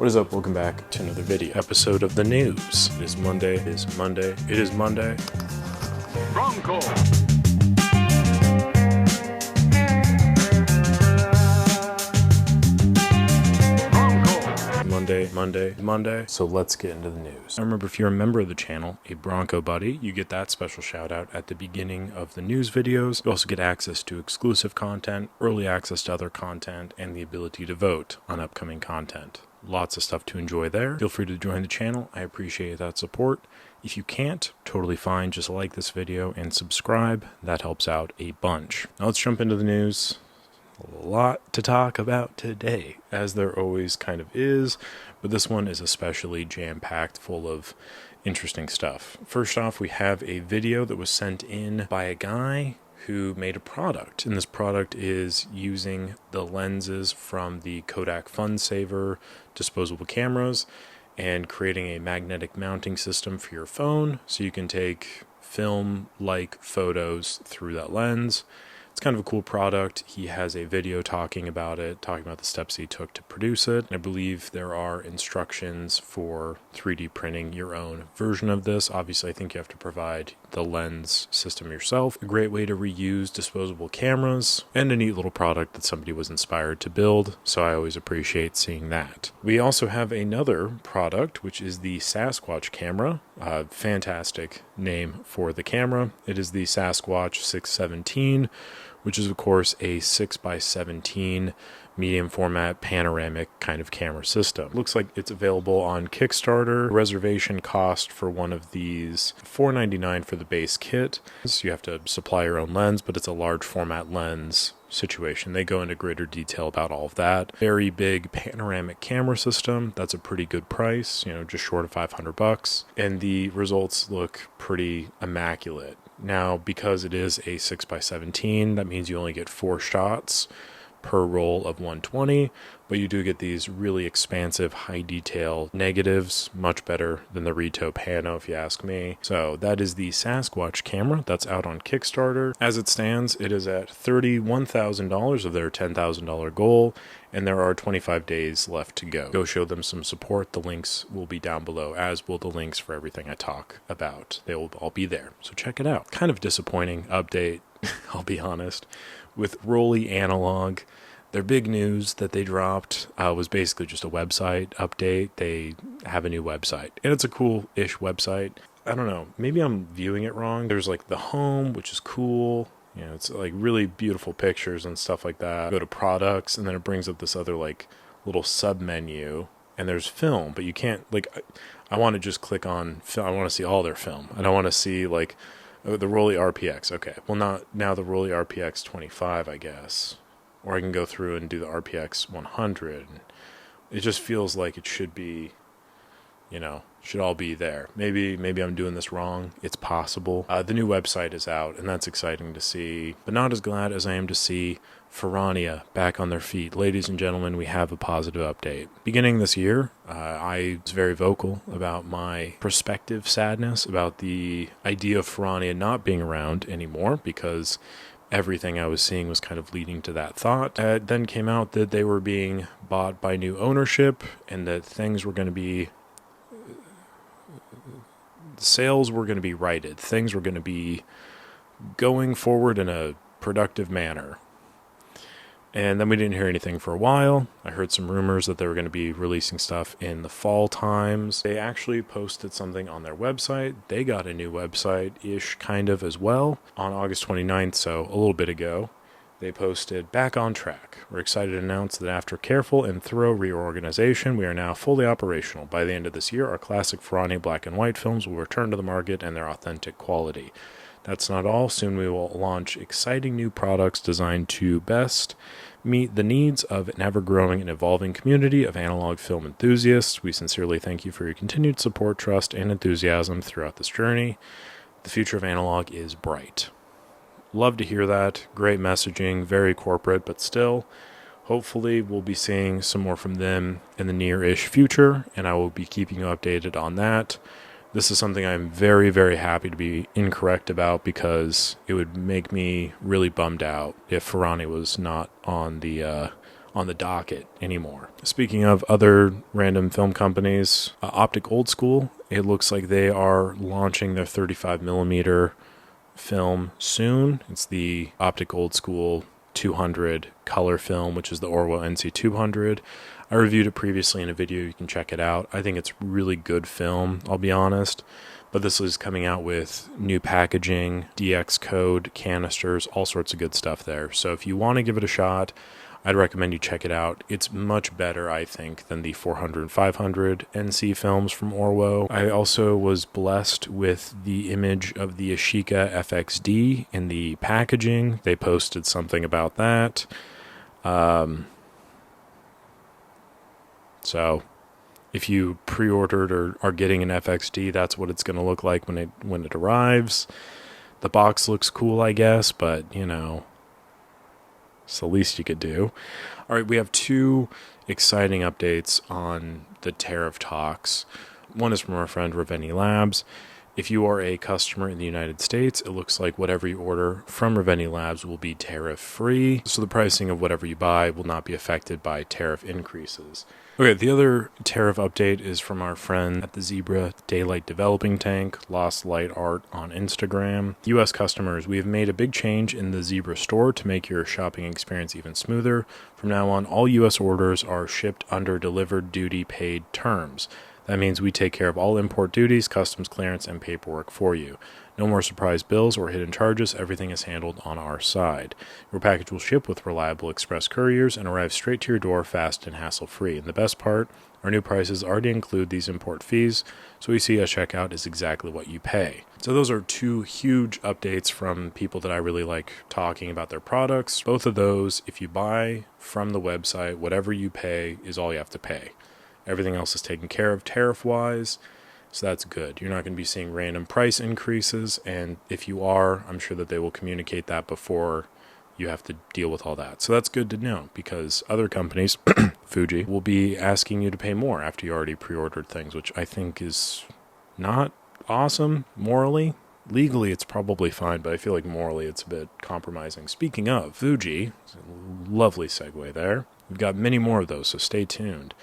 What is up? Welcome back to another video episode of the news. It is Monday. It is Monday. It is Monday. Wrong call. Monday. So let's get into the news. I remember if you're a member of the channel, a Bronco buddy, you get that special shout out at the beginning of the news videos. You also get access to exclusive content, early access to other content, and the ability to vote on upcoming content. Lots of stuff to enjoy there. Feel free to join the channel. I appreciate that support. If you can't, totally fine. Just like this video and subscribe. That helps out a bunch. Now let's jump into the news. A lot to talk about today, as there always kind of is, but this one is especially jam-packed full of interesting stuff. First off, we have a video that was sent in by a guy who made a product, and this product is using the lenses from the Kodak FunSaver disposable cameras and creating a magnetic mounting system for your phone so you can take film-like photos through that lens. It's kind of a cool product. He has a video talking about it, talking about the steps he took to produce it. I believe there are instructions for 3D printing your own version of this. Obviously, I think you have to provide the lens system yourself. A great way to reuse disposable cameras, and a neat little product that somebody was inspired to build, so I always appreciate seeing that. We also have another product, which is the Sasquatch Camera. Fantastic name for the camera. It is the Sasquatch 617, which is of course a 6x17 medium format panoramic kind of camera system. Looks like it's available on Kickstarter. Reservation cost for one of these $4.99 for the base kit. So you have to supply your own lens, but it's a large format lens situation. They go into greater detail about all of that. Very big panoramic camera system. That's a pretty good price, just short of $500. And the results look pretty immaculate. Now, because it is a 6x17, that means you only get 4 shots per roll of 120, but you do get these really expansive high detail negatives, much better than the Rito Pano if you ask me. So that is the Sasquatch camera that's out on Kickstarter. As it stands, it is at $31,000 of their $10,000 goal, and there are 25 days left to go. Go show them some support. The links will be down below, as will the links for everything I talk about. They will all be there, so check it out. Kind of disappointing update, I'll be honest. With Rollei Analog, their big news that they dropped was basically just a website update. They have a new website, and it's a cool-ish website. I don't know, maybe I'm viewing it wrong. There's like the home, which is cool. It's like really beautiful pictures and stuff like that. Go to products, and then it brings up this other like little sub menu, and there's film, but you can't I want to just click on film. I want to see all their film. I don't want to see like the Rollei RPX. Okay, well, not now the Rollei RPX 25, I guess. Or I can go through and do the RPX 100. It just feels like it should be, should all be there. Maybe I'm doing this wrong. It's possible. The new website is out, and that's exciting to see. But not as glad as I am to see Ferrania back on their feet. Ladies and gentlemen, we have a positive update. Beginning this year, I was very vocal about my prospective sadness about the idea of Ferrania not being around anymore, because everything I was seeing was kind of leading to that thought. It then came out that they were being bought by new ownership, and that things were going to be sales were going to be righted. Things were going to be going forward in a productive manner. And then we didn't hear anything for a while. I heard some rumors that they were going to be releasing stuff in the fall times. They actually posted something on their website. They got a new website-ish kind of as well on August 29th, so a little bit ago. They posted, "Back on track. We're excited to announce that after careful and thorough reorganization, we are now fully operational. By the end of this year, our classic Ferrania black and white films will return to the market and their authentic quality. That's not all. Soon we will launch exciting new products designed to best meet the needs of an ever-growing and evolving community of analog film enthusiasts. We sincerely thank you for your continued support, trust, and enthusiasm throughout this journey. The future of analog is bright." Love to hear that. Great messaging, very corporate, but still, hopefully we'll be seeing some more from them in the near-ish future, and I will be keeping you updated on that. This is something I'm very, very happy to be incorrect about, because it would make me really bummed out if Ferrania was not on the on the docket anymore. Speaking of other random film companies, Optik Old School, it looks like they are launching their 35mm film soon. It's the Optik Old School 200 color film, which is the Orwo NC200. I reviewed it previously in a video. You can check it out. I think it's really good film, I'll be honest. But this is coming out with new packaging, DX code, canisters, all sorts of good stuff there. So if you want to give it a shot, I'd recommend you check it out. It's much better, I think, than the 400 and 500 NC films from Orwo. I also was blessed with the image of the Yashica FX-D in the packaging. They posted something about that. So if you pre-ordered or are getting an FX-D, that's what it's going to look like when it arrives. The box looks cool, I guess, but, you know, it's the least you could do. All right, we have two exciting updates on the tariff talks. One is from our friend Reveni Labs. If you are a customer in the United States, it looks like whatever you order from Reveni Labs will be tariff-free, so the pricing of whatever you buy will not be affected by tariff increases. Okay, the other tariff update is from our friend at the Zebra Daylight Developing Tank, Lost Light Art on Instagram. US customers, we have made a big change in the Zebra store to make your shopping experience even smoother. From now on, all US orders are shipped under delivered duty paid terms. That means we take care of all import duties, customs clearance, and paperwork for you. No more surprise bills or hidden charges. Everything is handled on our side. Your package will ship with reliable express couriers and arrive straight to your door fast and hassle-free. And the best part, our new prices already include these import fees, so we see at checkout is exactly what you pay. So those are two huge updates from people that I really like talking about their products. Both of those, if you buy from the website, whatever you pay is all you have to pay. Everything else is taken care of tariff-wise, so that's good. You're not going to be seeing random price increases, and if you are, I'm sure that they will communicate that before you have to deal with all that. So that's good to know, because other companies, Fuji, will be asking you to pay more after you already pre-ordered things, which I think is not awesome morally. Legally, it's probably fine, but I feel like morally it's a bit compromising. Speaking of Fuji, lovely segue there. We've got many more of those, so stay tuned.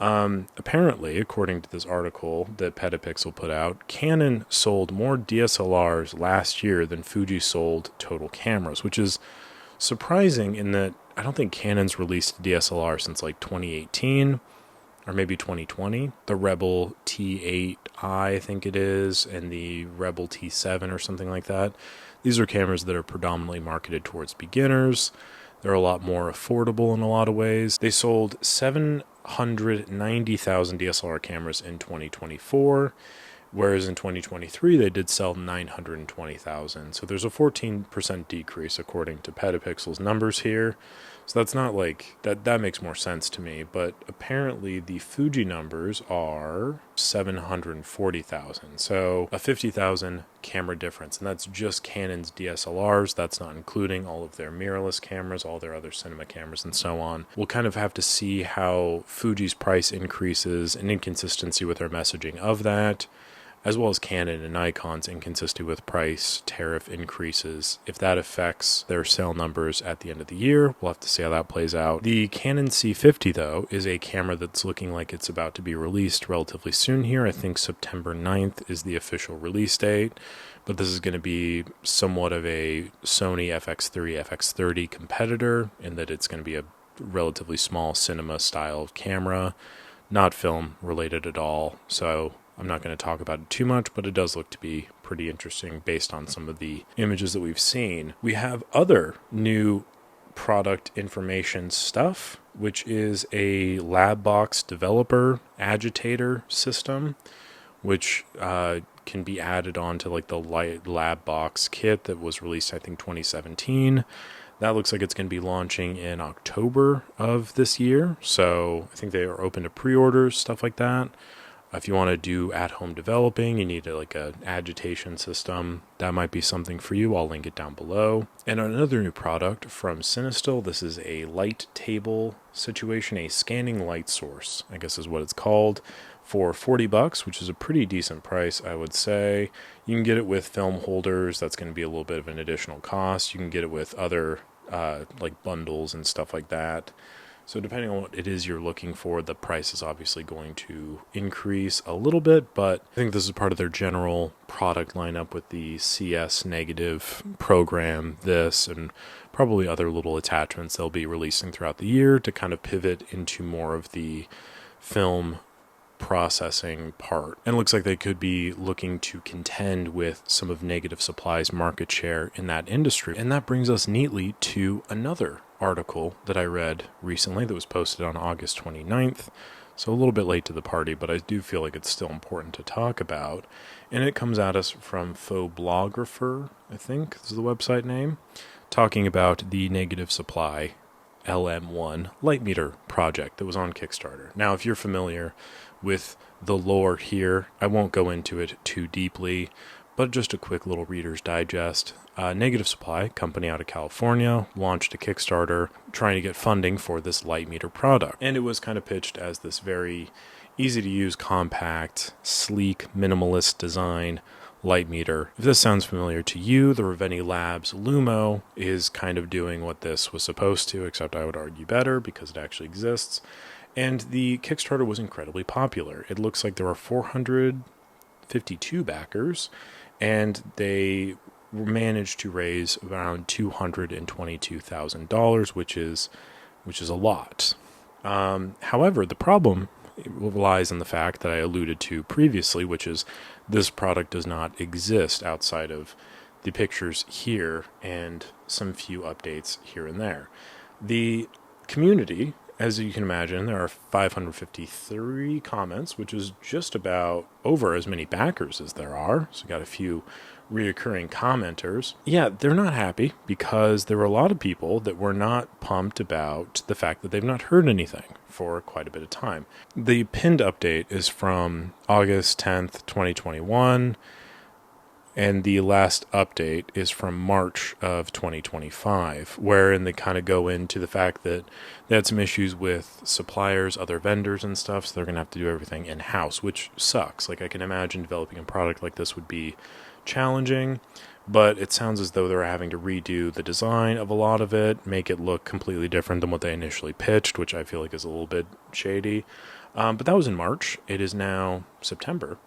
Apparently, according to this article that Petapixel put out, Canon sold more DSLRs last year than Fuji sold total cameras, which is surprising in that I don't think Canon's released a DSLR since like 2018 or maybe 2020. The Rebel T8i, I think it is, and the Rebel T7 or something like that. These are cameras that are predominantly marketed towards beginners. They're a lot more affordable in a lot of ways. They sold 790,000 DSLR cameras in 2024, whereas in 2023 they did sell 920,000. So there's a 14% decrease according to Petapixel's numbers here. So that's not like, that makes more sense to me, but apparently the Fuji numbers are 740,000. So a 50,000 camera difference, and that's just Canon's DSLRs. That's not including all of their mirrorless cameras, all their other cinema cameras, and so on. We'll kind of have to see how Fuji's price increases and inconsistency with their messaging of that, as well as Canon and Nikon's inconsistency with price tariff increases. If that affects their sale numbers at the end of the year, we'll have to see how that plays out. The Canon C50, though, is a camera that's looking like it's about to be released relatively soon here. I think September 9th is the official release date, but this is going to be somewhat of a Sony FX3, FX30 competitor in that it's going to be a relatively small cinema-style camera, not film related at all. So I'm not going to talk about it too much, but it does look to be pretty interesting based on some of the images that we've seen. We have other new product information stuff, which is a LabBox developer agitator system, which can be added onto like the light LabBox kit that was released, I think, 2017. That looks like it's going to be launching in October of this year. So I think they are open to pre-orders, stuff like that. If you want to do at-home developing, you need like an agitation system. That might be something for you. I'll link it down below. And another new product from Cinestill. This is a light table situation, a scanning light source, I guess is what it's called, for $40, which is a pretty decent price, I would say. You can get it with film holders. That's going to be a little bit of an additional cost. You can get it with other like bundles and stuff like that. So depending on what it is you're looking for, the price is obviously going to increase a little bit, but I think this is part of their general product lineup with the CS negative program, this, and probably other little attachments they'll be releasing throughout the year to kind of pivot into more of the film processing part. And it looks like they could be looking to contend with some of Negative Supply's market share in that industry. And that brings us neatly to another article that I read recently that was posted on August 29th. So a little bit late to the party, but I do feel like it's still important to talk about. And it comes at us from Phoblographer, I think is the website name, talking about the Negative Supply LM1 light meter project that was on Kickstarter. Now, if you're familiar with the lore here, I won't go into it too deeply, but just a quick little Reader's Digest. Negative Supply, company out of California, launched a Kickstarter trying to get funding for this light meter product. And it was kind of pitched as this very easy to use, compact, sleek, minimalist design light meter. If this sounds familiar to you, the Reveni Labs Lumo is kind of doing what this was supposed to, except I would argue better because it actually exists. And the Kickstarter was incredibly popular. It looks like there were 452 backers, and they managed to raise around $222,000, which is a lot. However, the problem lies in the fact that I alluded to previously, which is this product does not exist outside of the pictures here and some few updates here and there. The community, as you can imagine, there are 553 comments, which is just about over as many backers as there are. So got a few reoccurring commenters. Yeah, they're not happy because there were a lot of people that were not pumped about the fact that they've not heard anything for quite a bit of time. The pinned update is from August 10th, 2021. And the last update is from March of 2025, wherein they kind of go into the fact that they had some issues with suppliers, other vendors and stuff, so they're going to have to do everything in-house, which sucks. Like, I can imagine developing a product like this would be challenging, but it sounds as though they're having to redo the design of a lot of it, make it look completely different than what they initially pitched, which I feel like is a little bit shady. But that was in March. It is now September.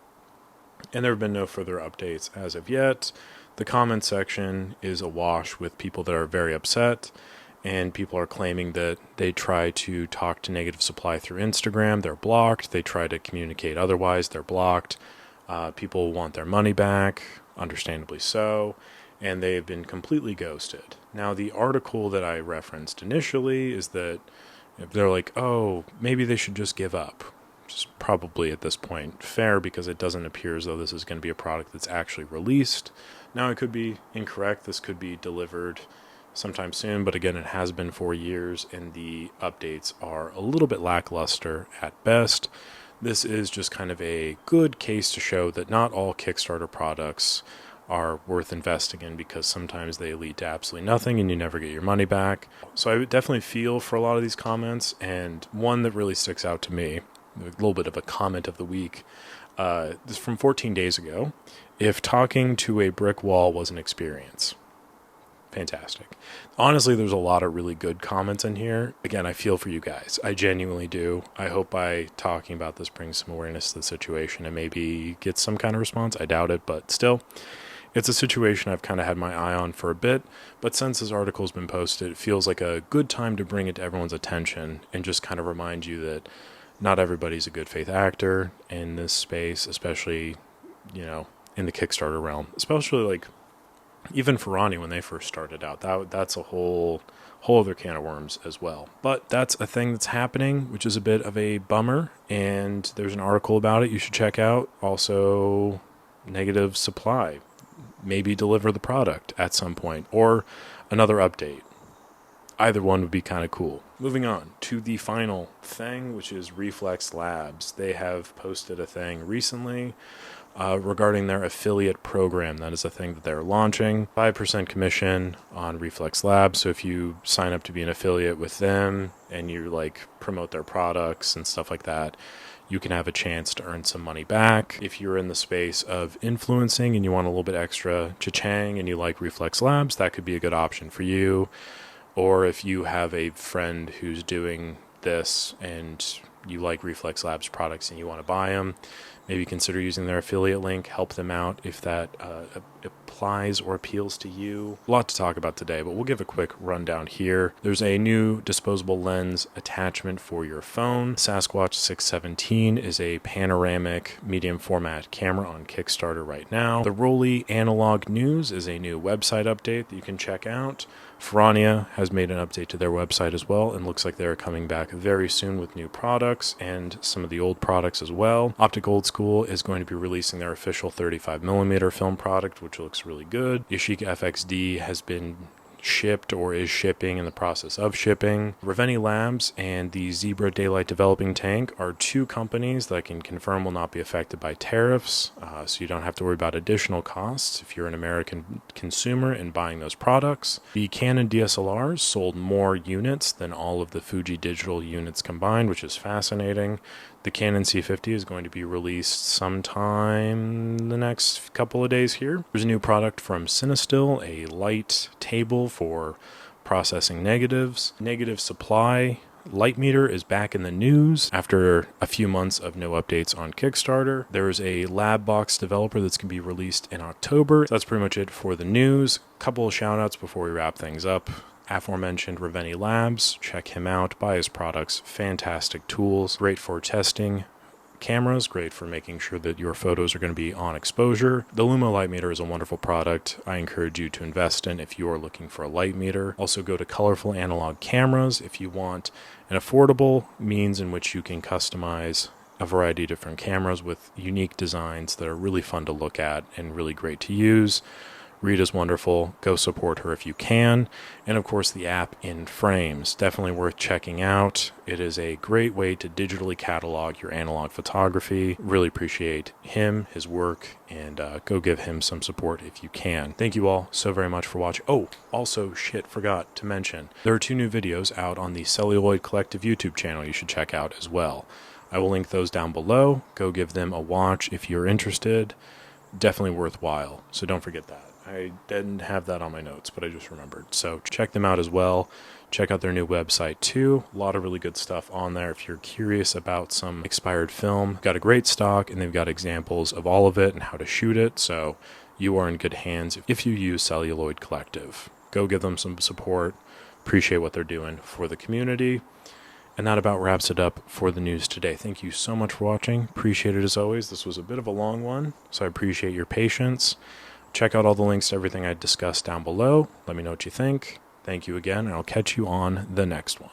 And there have been no further updates as of yet. The comment section is awash with people that are very upset, and people are claiming that they try to talk to Negative Supply through Instagram, they're blocked. They try to communicate otherwise, they're blocked. People want their money back, understandably so, and they've been completely ghosted. Now, the article that I referenced initially is that they're like, oh, maybe they should just give up. Which is probably at this point fair because it doesn't appear as though this is going to be a product that's actually released. Now, it could be incorrect. This could be delivered sometime soon, but again, it has been 4 years and the updates are a little bit lackluster at best. This is just kind of a good case to show that not all Kickstarter products are worth investing in because sometimes they lead to absolutely nothing and you never get your money back. So I would definitely feel for a lot of these comments, and one that really sticks out to me, a little bit of a comment of the week. This is from 14 days ago. If talking to a brick wall was an experience. Fantastic. Honestly, there's a lot of really good comments in here. Again, I feel for you guys. I genuinely do. I hope by talking about this brings some awareness to the situation and maybe get some kind of response. I doubt it, but still. It's a situation I've kind of had my eye on for a bit, but since this article's been posted, it feels like a good time to bring it to everyone's attention and just kind of remind you that not everybody's a good faith actor in this space, especially, in the Kickstarter realm. Especially like even Ferrania when they first started out. That's a whole other can of worms as well. But that's a thing that's happening, which is a bit of a bummer. And there's an article about it you should check out. Also, Negative Supply. Maybe deliver the product at some point or another update. Either one would be kind of cool. Moving on to the final thing, which is Reflx Labs. They have posted a thing recently regarding their affiliate program. That is a thing that they're launching. 5% commission on Reflx Labs. So if you sign up to be an affiliate with them and you promote their products and stuff like that, you can have a chance to earn some money back. If you're in the space of influencing and you want a little bit extra cha-chang and you like Reflx Labs, that could be a good option for you. Or if you have a friend who's doing this and you like Reflx Labs products and you want to buy them, maybe consider using their affiliate link, help them out if that applies or appeals to you. A lot to talk about today, but we'll give a quick rundown here. There's a new disposable lens attachment for your phone. Sasquatch 617 is a panoramic medium format camera on Kickstarter right now. The Rollei Analog News is a new website update that you can check out. Ferrania has made an update to their website as well, and looks like they're coming back very soon with new products and some of the old products as well. Optik Old School is going to be releasing their official 35mm film product, which looks really good. Yashica FX-D has been shipped or is shipping, in the process of shipping. Reveni Labs and the Zebra Daylight Developing Tank are two companies that I can confirm will not be affected by tariffs, so you don't have to worry about additional costs if you're an American consumer in buying those products. The Canon DSLRs sold more units than all of the Fuji digital units combined, which is fascinating. The Canon C50 is going to be released sometime the next couple of days here. There's a new product from Cinestill, a light table for processing negatives. Negative supply light meter is back in the news after a few months of no updates on Kickstarter. There's a lab box developer that's going to be released in October. So that's pretty much it for the news. Couple of shout outs before we wrap things up. Aforementioned Reveni Labs, check him out, buy his products, fantastic tools, great for testing cameras, great for making sure that your photos are going to be on exposure. The Lumo light meter is a wonderful product I encourage you to invest in if you are looking for a light meter. Also go to Colorful Analog Cameras if you want an affordable means in which you can customize a variety of different cameras with unique designs that are really fun to look at and really great to use. Rita's wonderful. Go support her if you can. And of course, the app In Frames. Definitely worth checking out. It is a great way to digitally catalog your analog photography. Really appreciate him, his work, and go give him some support if you can. Thank you all so very much for watching. Oh, also, forgot to mention, there are 2 new videos out on the Celluloid Collective YouTube channel you should check out as well. I will link those down below. Go give them a watch if you're interested. Definitely worthwhile, so don't forget that. I didn't have that on my notes, but I just remembered. So check them out as well. Check out their new website too. A lot of really good stuff on there if you're curious about some expired film. Got a great stock, and they've got examples of all of it and how to shoot it. So you are in good hands if you use Celluloid Collective. Go give them some support. Appreciate what they're doing for the community. And that about wraps it up for the news today. Thank you so much for watching. Appreciate it as always. This was a bit of a long one, so I appreciate your patience. Check out all the links to everything I discussed down below. Let me know what you think. Thank you again, and I'll catch you on the next one.